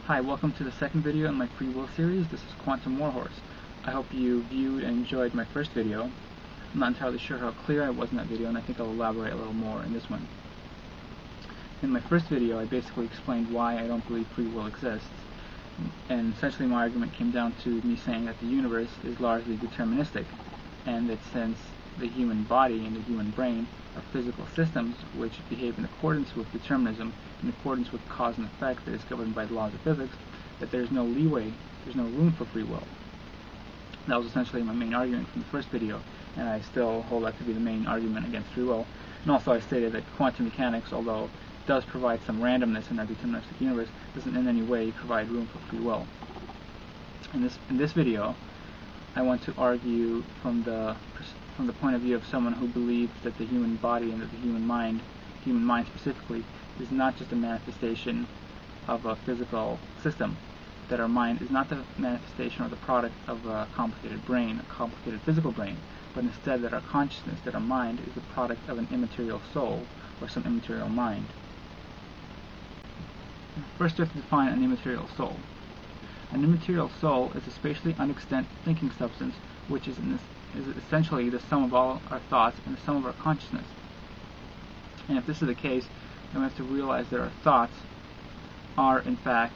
Hi, welcome to the second video in my free will series. This is Quantum Warhorse. I hope you viewed and enjoyed my first video. I'm not entirely sure how clear I was in that video, and I think I'll elaborate a little more in this one. In my first video, I basically explained why I don't believe free will exists, and essentially my argument came down to me saying that the universe is largely deterministic, and that since the human body and the human brain are physical systems which behave in accordance with determinism, in accordance with cause and effect that is governed by the laws of physics, that there's no leeway, there's no room for free will. That was essentially my main argument from the first video, and I still hold that to be the main argument against free will. And also I stated that quantum mechanics, although it does provide some randomness in our deterministic universe, doesn't in any way provide room for free will. In this video, I want to argue from the point of view of someone who believes that the human body and that the human mind specifically, is not just a manifestation of a physical system, that our mind is not the manifestation or the product of a complicated brain, a complicated physical brain, but instead that our consciousness, that our mind is the product of an immaterial soul or some immaterial mind. First, we have to define an immaterial soul. An immaterial soul is a spatially unextant thinking substance which is essentially the sum of all our thoughts and the sum of our consciousness. And if this is the case, then we have to realize that our thoughts are in fact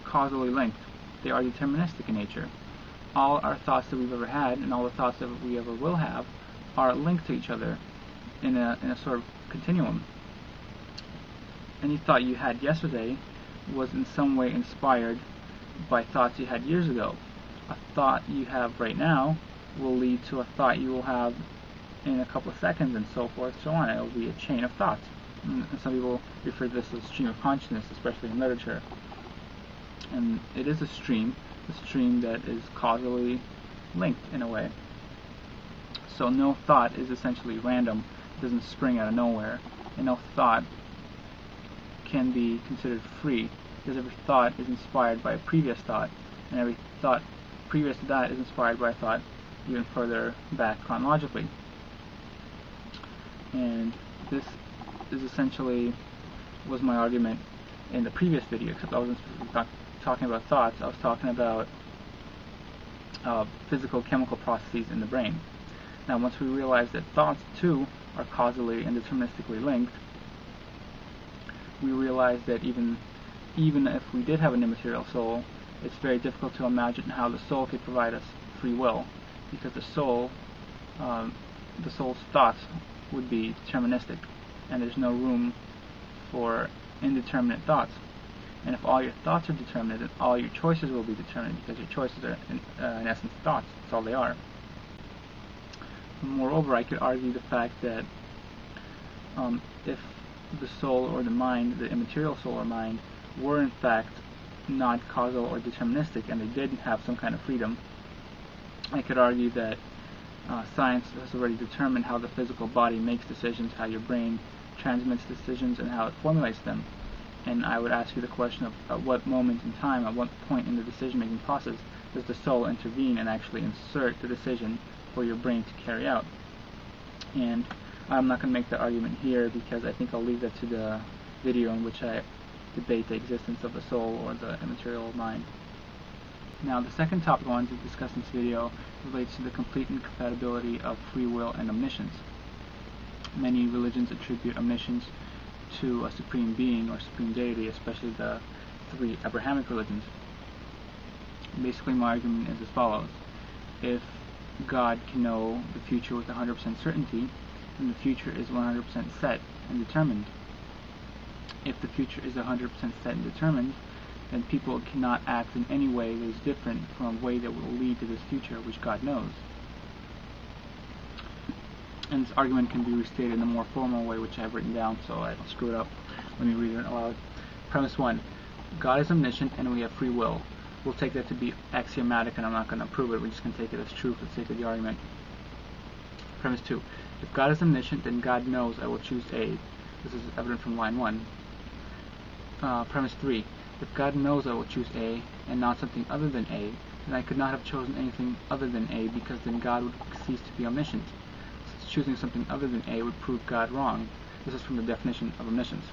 causally linked. They are deterministic in nature. All our thoughts that we've ever had and all the thoughts that we ever will have are linked to each other in a sort of continuum. Any thought you had yesterday was in some way inspired by thoughts you had years ago. A thought you have right now will lead to a thought you will have in a couple of seconds, and so forth, so on. It will be a chain of thoughts. And some people refer to this as stream of consciousness, especially in literature. And it is a stream that is causally linked in a way. So no thought is essentially random. It doesn't spring out of nowhere. And no thought can be considered free, because every thought is inspired by a previous thought, and every thought previous to that is inspired by a thought even further back chronologically. And this is essentially was my argument in the previous video, except I wasn't talking about thoughts. I was talking about physical chemical processes in the brain. Now, once we realize that thoughts too are causally and deterministically linked, we realize that even if we did have an immaterial soul, it's very difficult to imagine how the soul could provide us free will, because the soul's thoughts would be deterministic, and there's no room for indeterminate thoughts. And if all your thoughts are determinate, then all your choices will be determined, because your choices are in essence thoughts. That's all they are. Moreover, I could argue the fact that if the soul or the mind, the immaterial soul or mind, were in fact not causal or deterministic, and they did have some kind of freedom, I could argue that science has already determined how the physical body makes decisions, how your brain transmits decisions, and how it formulates them. And I would ask you the question of at what moment in time, at what point in the decision-making process, does the soul intervene and actually insert the decision for your brain to carry out? And I'm not going to make that argument here, because I think I'll leave that to the video in which I debate the existence of the soul or the immaterial mind. Now, the second topic I wanted to discuss in this video relates to the complete incompatibility of free will and omniscience. Many religions attribute omniscience to a supreme being or supreme deity, especially the three Abrahamic religions. Basically, my argument is as follows. If God can know the future with 100% certainty, then the future is 100% set and determined. If the future is 100% set and determined, then people cannot act in any way that is different from a way that will lead to this future which God knows. And this argument can be restated in a more formal way, which I have written down, so I don't screw it up. Let me read it aloud. Premise 1. God is omniscient and we have free will. We'll take that to be axiomatic, and I'm not going to prove it. We're just going to take it as true for the sake of the argument. Premise 2. If God is omniscient, then God knows I will choose A. This is evident from line 1. Premise 3. If God knows I will choose A and not something other than A, then I could not have chosen anything other than A, because then God would cease to be omniscient. Since choosing something other than A would prove God wrong. This is from the definition of omniscience.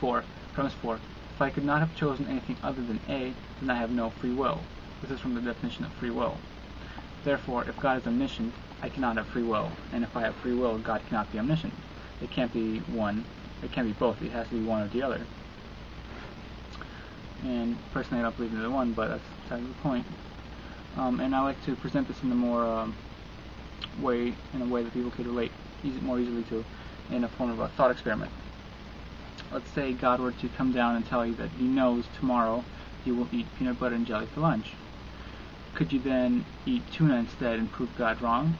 4. Premise 4. If I could not have chosen anything other than A, then I have no free will. This is from the definition of free will. Therefore, if God is omniscient, I cannot have free will, and if I have free will, God cannot be omniscient. It can't be one. It can't be both. It has to be one or the other. And personally, I don't believe in either one, but that's beside the point. And I like to present this in a more way that people could relate more easily to, in a form of a thought experiment. Let's say God were to come down and tell you that he knows tomorrow you will eat peanut butter and jelly for lunch. Could you then eat tuna instead and prove God wrong?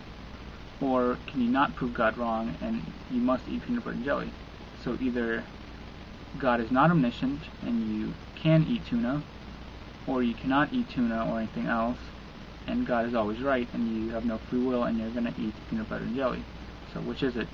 Or can you not prove God wrong and you must eat peanut butter and jelly? So either God is not omniscient and you can eat tuna, or you cannot eat tuna or anything else, and God is always right and you have no free will and you're going to eat peanut butter and jelly. So which is it?